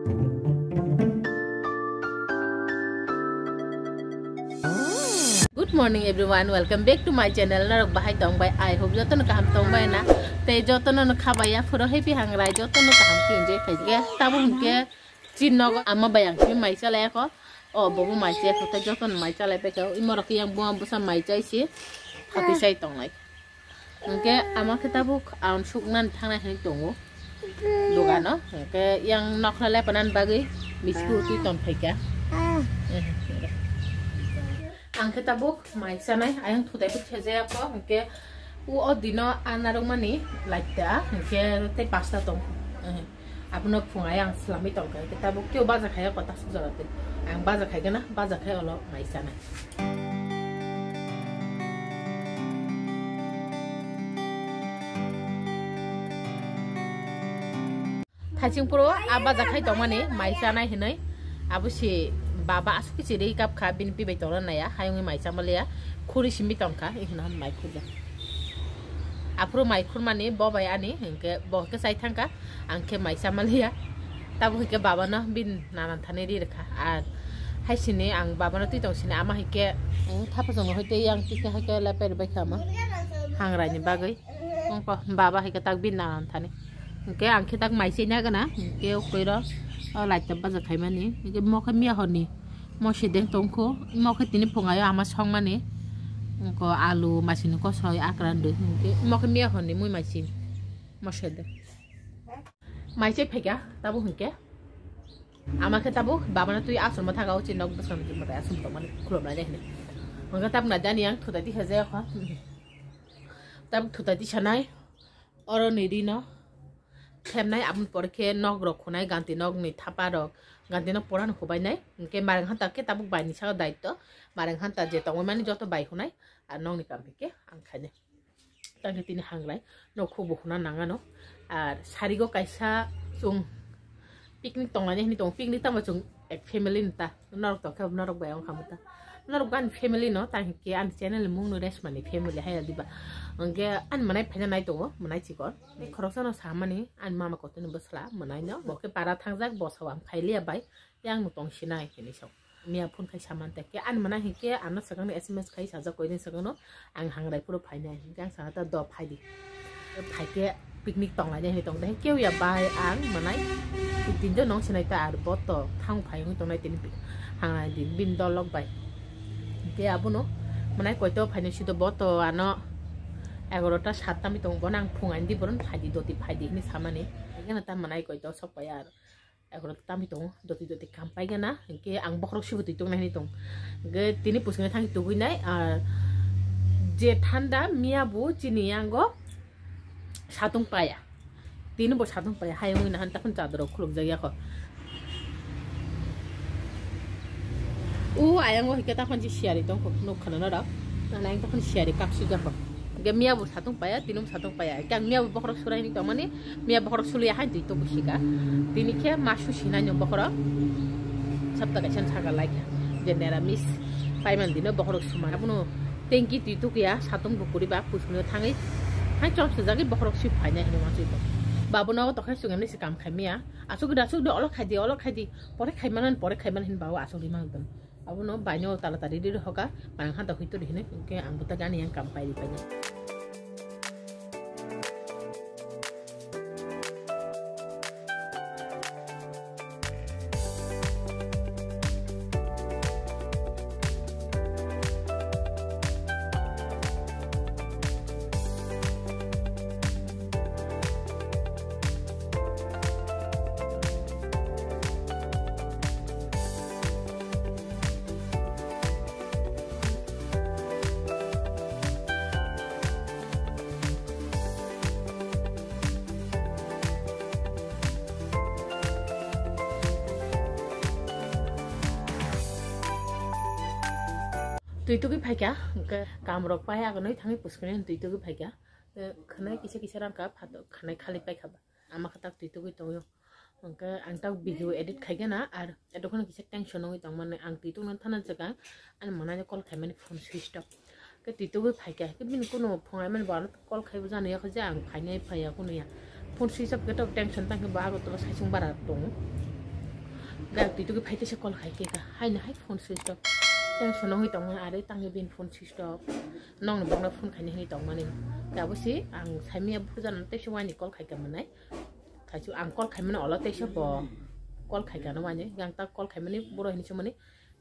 Good morning everyone, welcome back to my channel. Narok bahay tong bay I hope jotono kaham tong bay na te jotono no khabaya puro happy hangrai jotono kaham ki enjoy khaige tabu hunke chinno amma bayang ki mai chala ko o bobu mai che khota jotono mai chala pe ko imorok yang buam busa mai chai si khati sai tong lai hunke amma kitabu aun suknan thangna hin tongo doga no ke yang nok lale panan bagi biskuit ti ton khaika angke tabuk mai sanai ayang thudai put cheze ko ke u odino anarong mani laita ke te pasta tong apno phunga yang slami tong ke tabuk ke baza khaya ko tas jarate ang baza khai gana baza khai olo mai sanai thaching puro abaza khai tong mani mai sanai hinai abusi baba asuki chiri kap kha bin pi bai toran naya hayung mai chamalia khuri simbi tongka ihna mai khuja apro mai khurmani bobai ani hinke boke sai thangka angke mai chamalia tabu hike baba na bin nanan thane ri rakha ar haisini ang baba na ti tongsini ama hike thapa jong hoite yang tike hike la per bai khama hangra ni bagai ongko baba hike tak bin nanan thane hinke angke tak mai senya gana hinke koiro lại tập bao giờ thấy mà nè cái mò cái mía hòn nè mò sẽ đến tông khô mò cái tin phồng ấy ama xong mà nè có alu mà xin có soi akran được cái mò cái mía hòn nè mũi mà xin mò sẽ đến mai chết phải cả tabu hình cái ama cái tabu bà nó tuy áp xuống mà thằng ông trên nó cũng xong mà tại áp xuống tông mà khuôn lại đây nè còn cái tabu là đan yang thủ tại đi hơi dễ khó tabu thủ tại đi chăn này ở này đi nó thêm này áp por ke nog rok khonai ganti nog ni thapa rok ganti nog poran khobai nai ke marang hanta ke tabuk bai ni sa daitto marang hanta je tong mani joto bai khonai ar nog ni kam ke ang khane tang tini hanglai no khubu khona nanga no ar sari go kaisa chung picnic tong ani ni tong picnic tang chung ek family nta norok to khab norok bai ang khamuta norok gan family no tang ke an channel mung no res mani family hai diba angge an manai phena nai tongo manai chikor khoroksa no samani an mama ko tin basla manai no boke para thangjak bosawam khailia bai yang mu tong sinai kini so mia phun khai saman te ke an manai hike an sakang sms khai saja koin sakang no ang hangrai puro phainai jang sa ta do phaidi phaike picnic tong la ni tong dai keu ya bai ang manai tin jo nong sinai ta ar boto thang phai tong nai tin hangai din bin do lok bai ke abuno manai koito phaini sido boto ano 11টা 7টা mi tong bonang phungan di boron phadi doti phadi ni samane gana ta manai koi to sok payar 11টা mi tong doti kampai gana ke ang bokrok sibuti tong nai tong ge tini pusne thang tugui nai ar je thanda mia bu chini yango satung paya tini bo satung paya hayung na han ta phun chadro khuluk jaya ko u ayango hikata khon ji siari tong ko no khana na ra na ang ta khon siari kap su ja ko mia bu satung paya tinum satung paya kang mia bu bokrok surai ni tomani mia bokrok sulia han tu busika tini ke masu sina nyom bokrok sabta ka chan saga like genera miss paiman dino bokrok sumana buno tengki tu ya satung bukuri ba pusno thangai han chop sajagi bokrok su phanya ni ma tu babu no to khai sungam ni sikam khamia asuk da olok khadi pore khaiman hin bawa asuk di mang dum abu no banyo tala tadi di hoka parang han ta huitu di hine ke anggota gani yang kampai di panya tui tu ki phaika kam rok paya ga noi thangi puskene tui tu ki phaika khanai kise ram ka phato khanai khali pai khaba ama khatak tui tu ki toyo angka angta video edit khaiga na ar edokon kise tension oi tong mane ang tui tu nan thana jaga an manai call khaimani phone switch off ke tui tu ki phaika ke bin kuno phongai man ba call khaibu jane ya khaja ang phainai phaya kuno ya phone switch off ke to tension tang ba go to saisung bara tong dak tu ke phai te se call khai ke ka hai na hai phone switch off tension no hi tong are tangi bin phone switch off nong no bang phone khai ni hi tong mani da bo si ang sai mi bu jan te se wani call khai ka manai khai chu ang call khai mana ola te se bo call khai ka no wani gang ta call khai mani boro hi ni se mani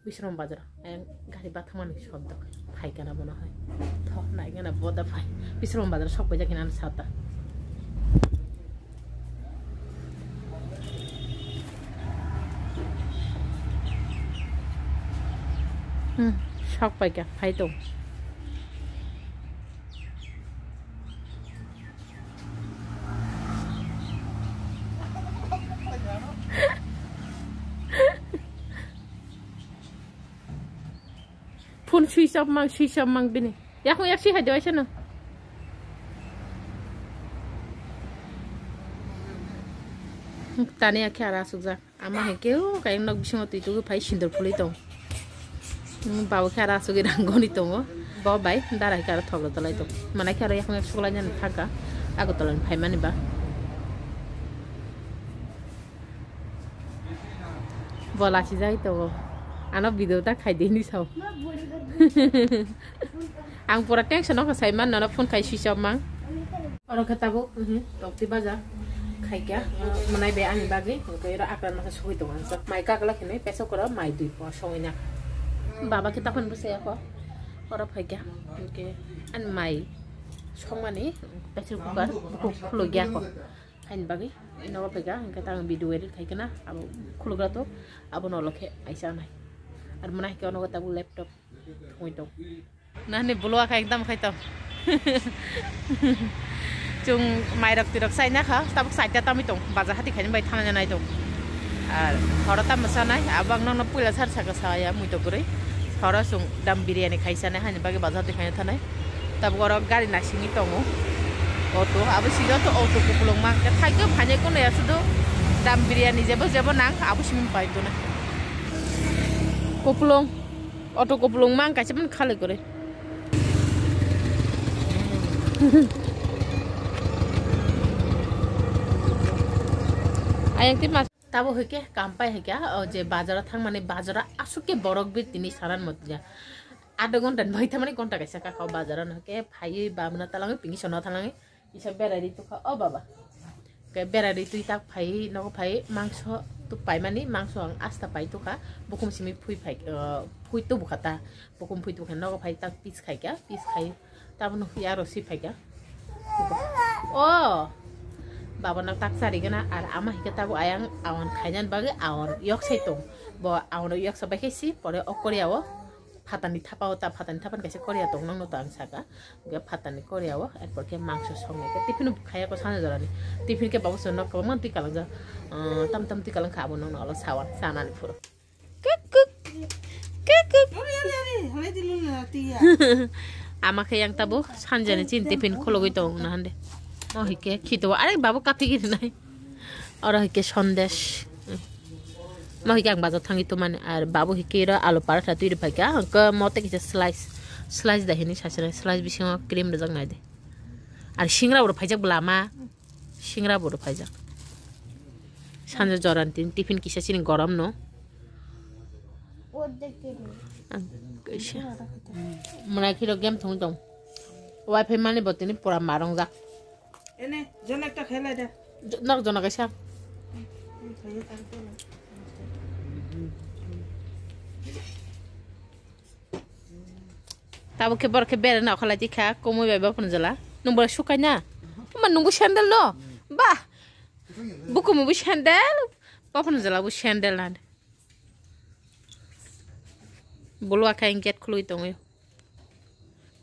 Bisrom bazar ang gari ba thaman shobd phai kana mona hoy tho nai gana boda phai Bisrom bazar sok baja kinan sata sok baja phai to phun suy sập mang bini ya không yak si hai doi sana tani akha ra sukja ama he keu kai nok bising tu tu phai sindor phuli tong bawo khara sugi rangoni tongo bo bai darai kar thoglo tolai to mana khara yak yak sukla nyan thaka ago tolan phai mani ba bola chi jai to ano video ta khai deni sau ang pura tension no sai man no phone khai switch off mang oro khata bo tokti baja khai kya manai be ani bagi ko ero akran ma soi to ang mai ka kala khine peso ko mai dui po soi na baba kita pun buse ko oro phai kya ke an mai somani peso ko ko khlo gya ko hain bagi no pa ga kata video edit khai kana abo khlo ga to abo no lokhe aisa nai আর মনে হয় কেন কথা laptop হইতো না নে বলুয়া খাই একদম খাইতো চুং মাইরক তিরক সাই না খা তাবক সাইটা তামি তো বাজার হাতি খাইন বাই থানা নাই তো আর হরতা মসানাই আবাং নন পুইলা সার সাকা সায়া মুইতো করে হর সুং দাম বিরিয়ানি খাইছানে হানি বাগে বাজার হাতি খাইনা থানাই তাবক আর গাড়ি নাসিনি তমু অটো আবু সিজা তো অটো কুপুলং মান থাইকে ফাইনে কোন ya শুধু দাম বিরিয়ানি যেবো যেবো নাং আবু সিমিন পাইতো না Kopulong, auto kopulong mang kasih pun kali kore. Ayang timas, tahu heke, kampai heke, je bazar thang mane bazar asuk ke borok bir tini saran mutja. Ada gontan, bayi thamane gonta kasih kakau bazaran heke, phayi bamna talangi pingi sono talangi, isa berari tu kau, oh baba, kayak berari tu itak phayi, nago phayi mangso. Tu pai mani mangso ang asta pai tu ka bukum simi phui pai phui tu bukata bukum phui tu kan no pai tak piece khai ta bunu ya rosi pai kya oh baba nak tak sari kana ar ama hikata bu ayang awan khanyan bage awan yok sai to bo awan yok sabai kesi pore okoriya o phatani thapao ta phatani thapan kaise korea tong nang no ta ang saka ge phatani korea o erpor ke mangso songe ke tifin khaya ko sana jarani tifin ke babu sonno ko man ti kalang ja tam ti kalang khabo nang no sawan sanani puro kuk hole dilu na tiya ama ke yang tabu sanjane chin tifin khologi tong na hande mo hike khito are babu kapi gir nai ora hike sondesh mau yang bazar tangi tu mana ar babu hikira alu paratha tu iri pakai ke mote kita slice dah ini saja slice bisa krim dah jangan ada ar singra udah pajak belama singra udah pajak sanja joran tiffin kisah sini garam no mana kira game thong thong wifi mana buat ini pura marong jak ini jonak tak khela dah nak jonak kesah tabu ke bor ke ber na khala jika komo beba pun jala number sukanya man nunggu sandal no bah buku mu sandal pa pun jala bu sandal nan bolu aka inget khului tong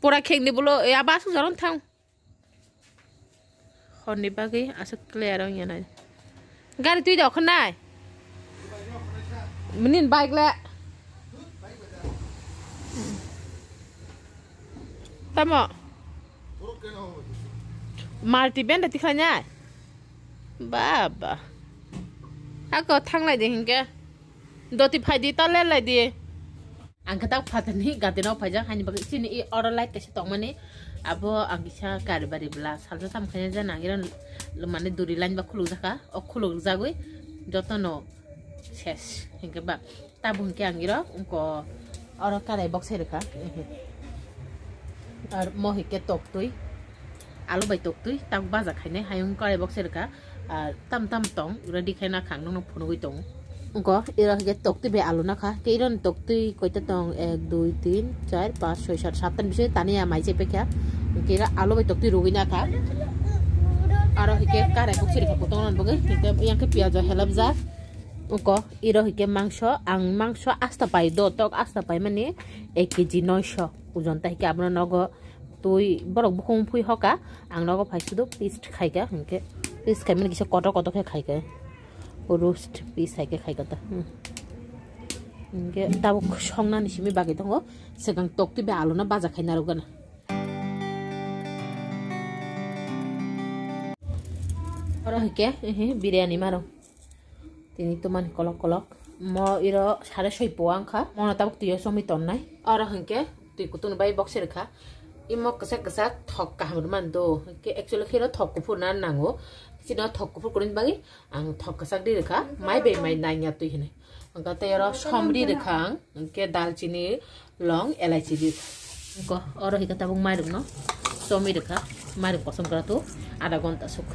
pura kheng ni bolu ya basu jaron thang honni bagi asa clear ong yana gari tui da khonai menin bike la tamo marti benda tikhanya baba ako thang lai de hingke doti phai di ta le lai di angkata phatani gatino phaja hani bagi sini I order light kasi tong mane abo angisa karbari bla salsa tam khanya jana ngiran mane duri line ba khulu jaka o khulu jagoi jotono ses hingga ba tabung ke angiro ko oro karai box reka ar mohi ke tok tui alu bai tok tui tak baja khaine hayung karai box reka ar tam tong ready khaina khang nong phunu goi tong ko ira ke tok tui be alu na kha ke iron tok tui koita tong 1 2 3 4 5 6 7 7 tan bisoi tania mai je pe kya ke ira alu bai tok tui rugi na kha aro hike karai box reka potong nan boge hike yang ke piajo helap ja ko iro hike mangso asta pai do tok asta pai mane 1 kg 900 ojon ta hike abna nogo tui borok bukhum phui hoka ang nogo phaisudo piece khaiga hike piece khai mane kisa koto ke khaiga roast piece haike khaiga ta hike tabu songna ni simi bagi tongo segang tok ti be alu na baja khaina rogana aro hike biryani maro tini tuman kolok mo iro 6.5 poang kha mona tabuk tiyo somi ton nai aro hingke tui kutun bai box rekha imo kasa thok ka hamman do ke actually khero thok kupur na nango sino thok kupur kurin bagi ang thok kasa di rekha mai be mai nai nya tui hine angka te ro somri rekha ke dalchini long elaichi di ko oro hika tabuk mai ruk no somi rekha mai ruk kosam kara to ada gonta suk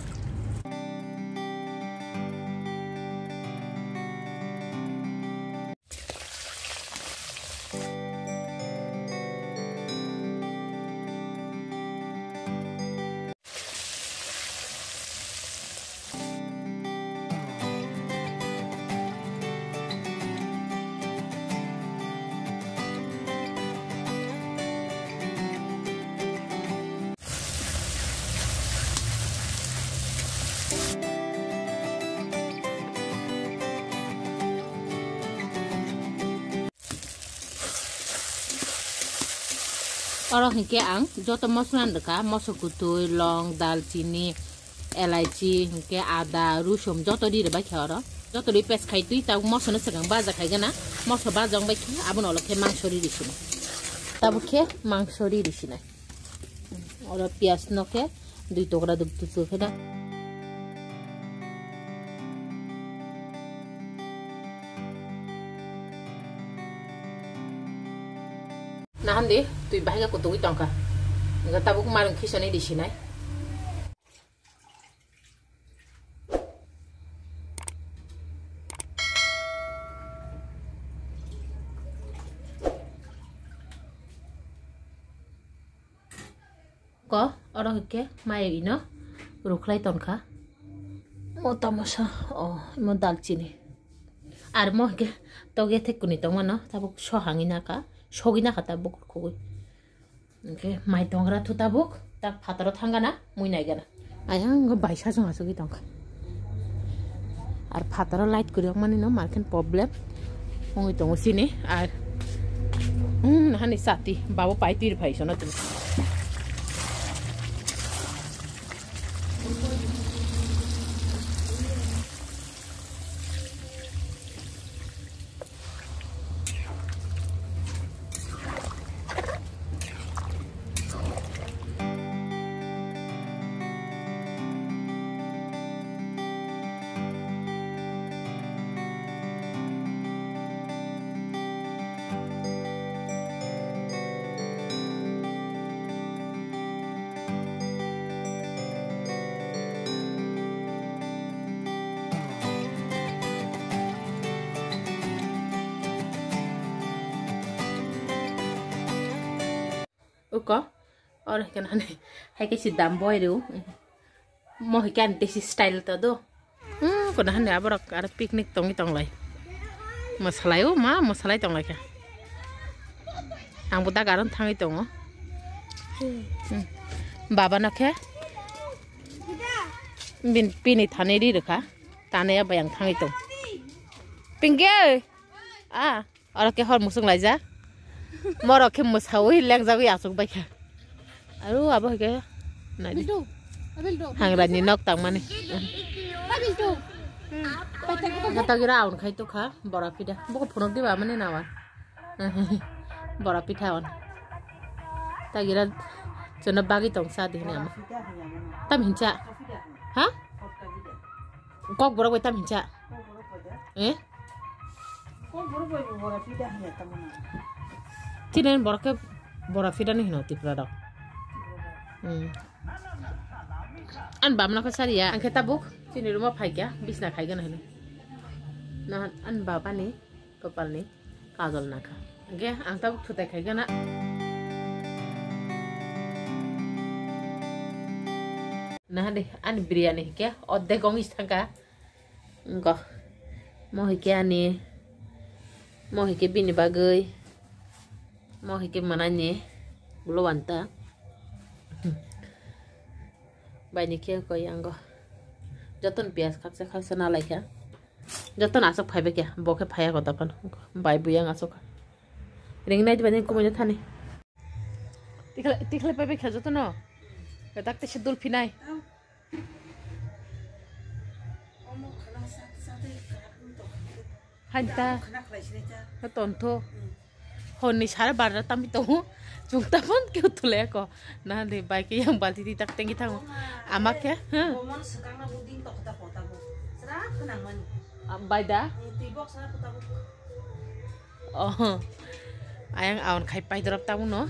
oro hingke ang joto mosla ndeka moso kutui long dalchini elaichi hingke ada rusum joto di ba khara joto di pes khai tui ta moso na segang baja khaiga na moso bajang bai khe abun olokhe mangsori risina tabu khe mangsori risina oro pias noke 2 tokra duk tu kheda nahandi tui bahiga kutungi tongka nga tabuk marung khisani di sinai ko oro hike mai ino ruklai tongka mota masa mo dalchini ar mo hike toge thekuni tongmano tabuk sohangina ka sogina kata buk khugui okay mai tongra thuta buk tak phataro thangana mui nai gana ayang baisa jong asugi tongka ar phataro light kuri mani no marken problem mui tong sini ar hani sati babo pai tir phaiso na tu uko और kana ne hai ke si dam boy ru mo hikan this style to do kana hane abarak ar picnic tongi tonglai masalai o ma masalai tonglai ka ang buta garon thangi tongo baba nakhe bin pini thane ri rakha tane ya bayang thangi tong pingge और के हर मुसुंग लाइजा मरो के मुसाwi lek jawi asuk baikha aru abo ke na di hangra ni nok tang mane ngata gira aun khai to kha bora pida boko phonok diba mane nawa bora pitha on ta gira chona bagi tong sa di na tam hincha ha kok bora ko tam hincha Tinan borake bora fida nih no tipra dok. An bamna ko saria an kita buk sini rumah phaikya bisna khaiga na hene. Nah an baba nih kepal nih kajol nakha. Oke, ang tabuk thutai khaiga na. Nah deh an biryani kya odde gong istangka. Enggak. Mau hike ani. Mau hike bini bagai. Mau hike mananye. Belum anta. Banyak ya kau yang kau. Jatuh bias kakse nalai ya. Jatuh asok phay ya. Boke phay kau tapan. Bayi buyang asok. Ring naik banyak kumu jatuh nih. Tikle phay ya jatuh no. Ketak te sedul pinai. Hanta. Tonto. Honi sar barat tapi tuh. Jungta pun kau tuleh kok. Nah deh baik yang balti tidak tinggi tahu. Amak ya? Baida? Oh, ayang awan kai pai drop tahu no.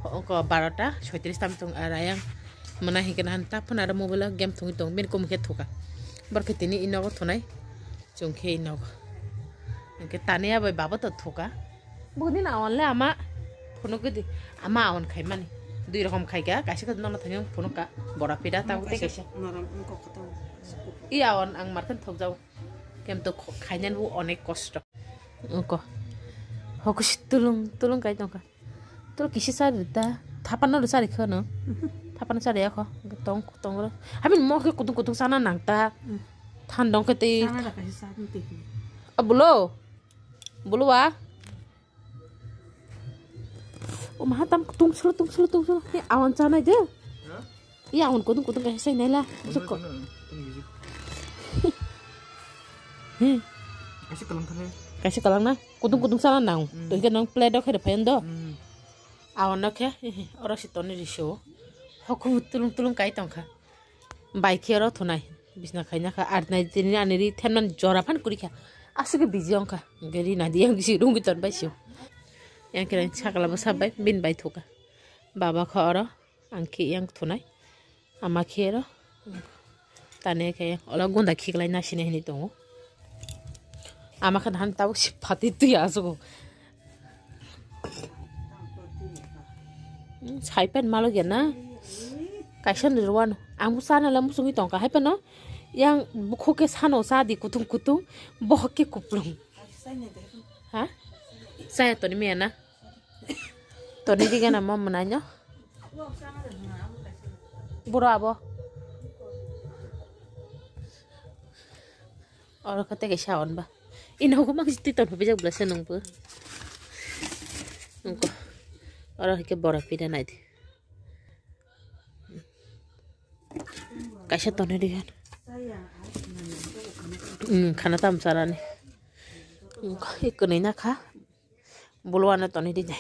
Kok barata, 36 tam tung ayang menahikan hanta pun ada mobil game tung itu. Bin kum ketuka. Berkat ini inago tunai. Jungke inago. Kita nih apa bapak tuh tuka. Bukan awan le ama. Punuk gitu, ama awan kai mani. Dua rokom kai ga, kasih ke nona tanya punuk ka. Bora pida tahu teh kasih. Iya awan ang marken thok jauh. Kem tuh kainya bu onek kosto. Engko. Hokus tulung kai tongka. Tul kisi sari ta. Tapan nol sari kena. Tapan sari ya kok. Tong. Habis mau ke kutung sana nang ta. Thandong ke ti. Sana kasih sari teh. Bulu wa. Oh mahatam tung sulu. Ini awan sana aja. Iya awan kutung kayak saya nela. Masuk kok. Kasih kalang na. Kutung sana nang. Tuh kan nang play dok ada pendo. Awan nak ya. Orang si Tony risau. Aku tulung kai tongka. Baik ya roh tunai. Bisna kayaknya ka art night ini aneri teman jorapan kurika. Asal ke busy ongka. Geri nadi yang bisi rungi ton baisio. Yang kira cakala sampai bin bayi thuka. Baba kau angki yang tunai. Ama kira. Tane kayak olah gunda kiklah nasi nih tuh. Ama kan tahu si pati itu ya so. Saipen malu gana. Kaisan diruan. Amu sana lah musuh itu angka. Saipen no. Yang buku ke sana sadi kutung. Boh ke kuplung. Hah? Saya Tony mana? Tony juga nama menanya. Berapa? Orang kata ke Shawn ba. Ini aku masih tidur tapi jangan belas nunggu. Nunggu. Orang ke borah pindah nanti. Kasih Tony dia. Karena tam saran. Ikut ini nak ha. Buluan atau nih dia.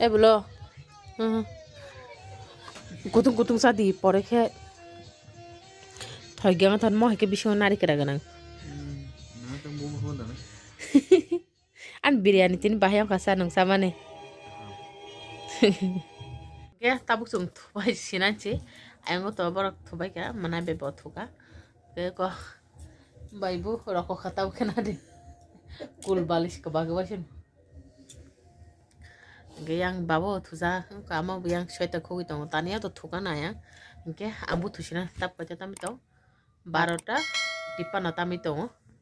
Belum. Kutung sadi, pore ke. Thoi geng thon mau ke bising nari kera ganang. An biryani tin bahayang kasar nung sama nih. Ya tabuk sum tuai sinanci. Ayang ko tobar tuai ka mana bebo tuka. Ko Baibu rokok kata bukan ada. Kul balis ke bagawasin. Yang bawa tuza kamu yang syaitan kau itu tanya tuh tukan ayang. Oke, ambu tusina tap baca tam itu. Barota dipan tam itu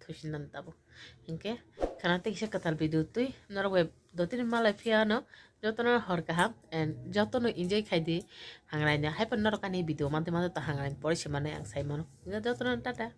tusinan tabu. Oke, karena tinggi ketal video tuh. Nara web dotin malah piano. Joto nara horkaham and joto no enjoy kaidi hangrainya. Hai pun nara kani video mante tuh hangrain polisi mana yang saya mano. Enggak joto nara tata.